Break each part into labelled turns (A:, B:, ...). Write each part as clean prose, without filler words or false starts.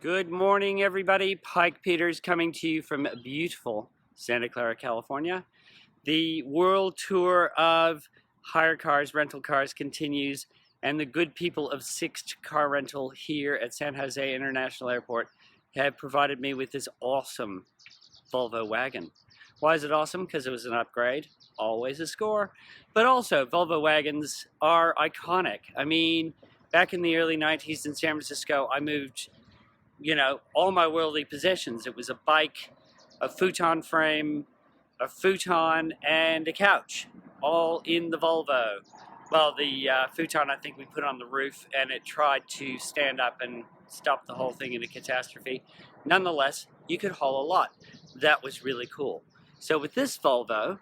A: Good morning, everybody. Pike Peters coming to you from beautiful Santa Clara, California. The world tour of hire cars, rental cars continues, and the good people of Sixt Car Rental here at San Jose International Airport have provided me with this awesome Volvo wagon. Why is it awesome? Because it was an upgrade, always a score. But also, Volvo wagons are iconic. I mean, back in the early 90s in San Francisco, I moved all my worldly possessions. It was a bike, a futon frame, a futon, and a couch, all in the Volvo. Well, the futon I think we put on the roof, and it tried to stand up and stop the whole thing in a catastrophe. Nonetheless, you could haul a lot. That was really cool. So with this Volvo,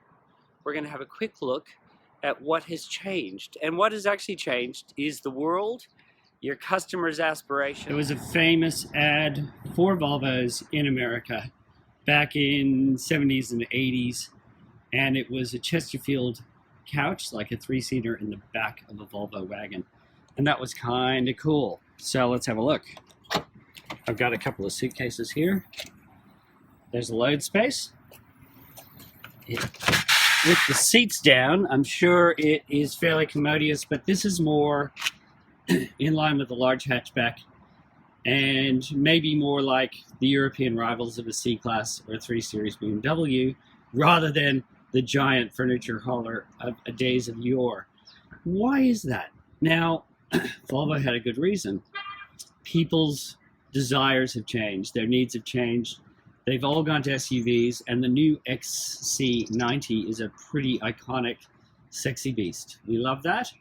A: we're going to have a quick look at what has changed. And what has actually changed is the world, your customer's aspiration. There was a famous ad for Volvos in America back in 70s and 80s, and it was a Chesterfield couch, like a three-seater in the back of a Volvo wagon. And that was kind of cool. So let's have a look. I've got a couple of suitcases here. There's a load space. With the seats down, I'm sure it is fairly commodious, but this is more in line with the large hatchback and maybe more like the European rivals of a C-Class or 3 Series BMW rather than the giant furniture hauler of days of yore. Why is that? Now, Volvo had a good reason. People's desires have changed. Their needs have changed. They've all gone to SUVs, and the new XC90 is a pretty iconic, sexy beast. We love that.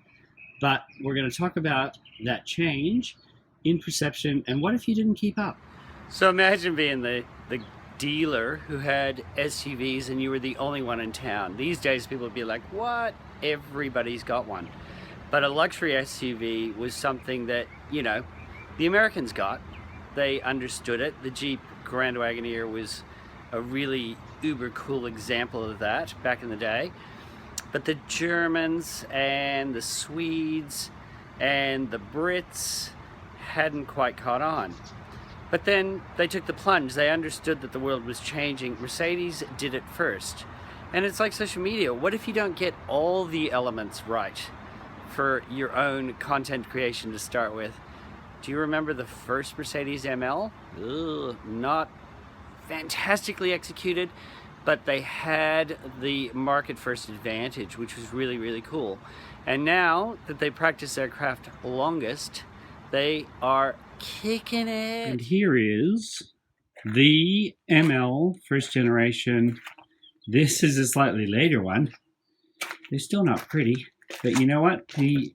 A: But we're going to talk about that change in perception and what if you didn't keep up? So imagine being the dealer who had SUVs and you were the only one in town. These days people would be like, what? Everybody's got one. But a luxury SUV was something that, the Americans got. They understood it. The Jeep Grand Wagoneer was a really uber cool example of that back in the day. But the Germans and the Swedes and the Brits hadn't quite caught on. But then they took the plunge. They understood that the world was changing. Mercedes did it first. And it's like social media. What if you don't get all the elements right for your own content creation to start with? Do you remember the first Mercedes ML? Ugh, not fantastically executed, but they had the market first advantage, which was really, really cool. And now that they practice their craft longest, they are kicking it. And here is the ML first generation. This is a slightly later one. They're still not pretty, but you know what? The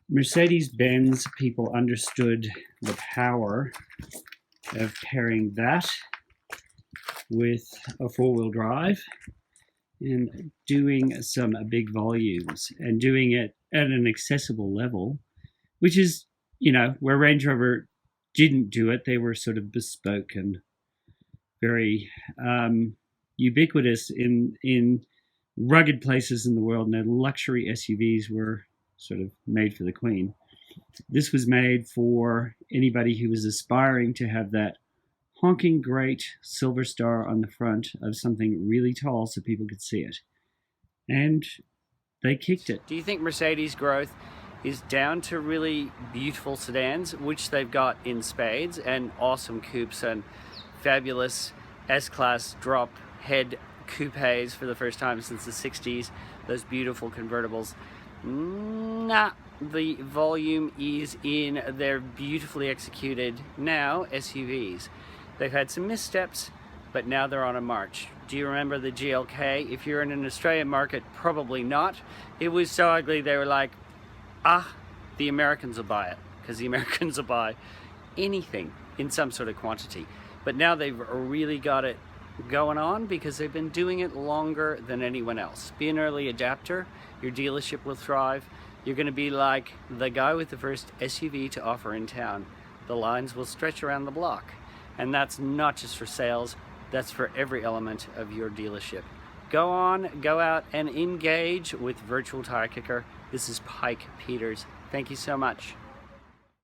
A: Mercedes-Benz people understood the power of pairing that with a four-wheel drive and doing some big volumes and doing it at an accessible level, which is, where Range Rover didn't do it. They were sort of bespoke and very ubiquitous in rugged places in the world, and their luxury SUVs were sort of made for the Queen. This was made for anybody who was aspiring to have that honking great silver star on the front of something really tall so people could see it. And they kicked it. Do you think Mercedes' growth is down to really beautiful sedans, which they've got in spades, and awesome coupes and fabulous S-Class drop head coupes for the first time since the 60s, those beautiful convertibles? Nah, the volume is in their beautifully executed now SUVs. They've had some missteps, but now they're on a march. Do you remember the GLK? If you're in an Australian market, probably not. It was so ugly they were like, the Americans will buy it, because the Americans will buy anything in some sort of quantity. But now they've really got it going on because they've been doing it longer than anyone else. Be an early adapter, your dealership will thrive. You're going to be like the guy with the first SUV to offer in town. The lines will stretch around the block. And that's not just for sales, that's for every element of your dealership. Go out and engage with Virtual Tire Kicker. This is Pike Peters. Thank you so much.